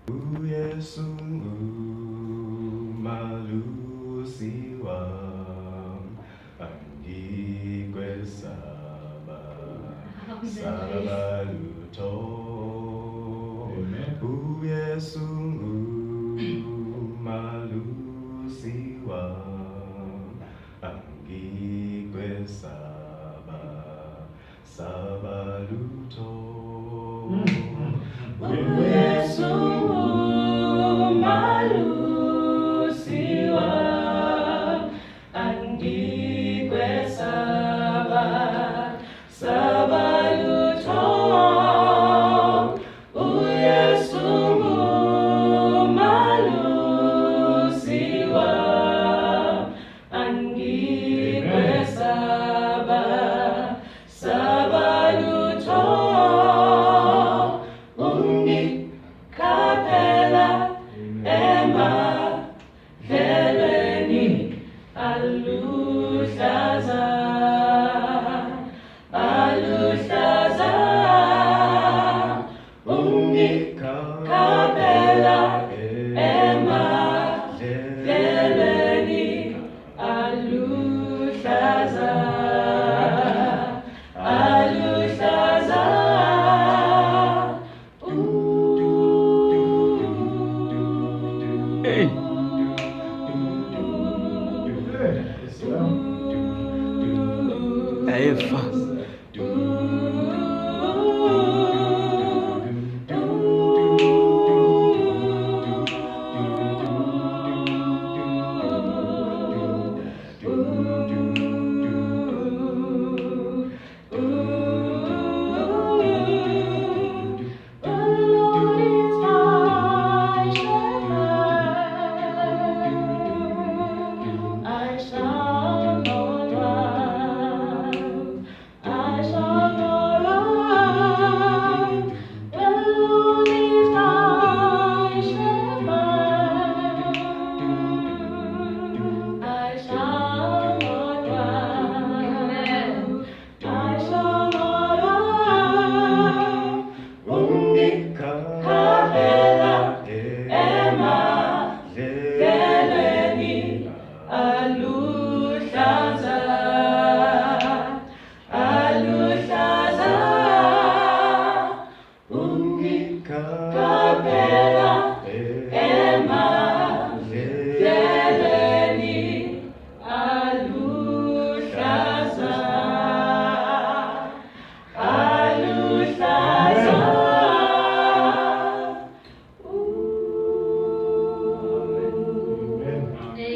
Yesu malusiwa angigwe saba luto Yesu malusiwa angigwe saba luto Yesu malusiwa angigwe saba luto Yesu malusiwa angigwe saba luto Capella Emma Heleni Alushaza Capella Emma Heleni Alushaza Aí é fácil. I shall not run. I shall not run. The Lord is my shepherd. I shall not run. I shall not run. Capella Emma Heleni Alushaza Capella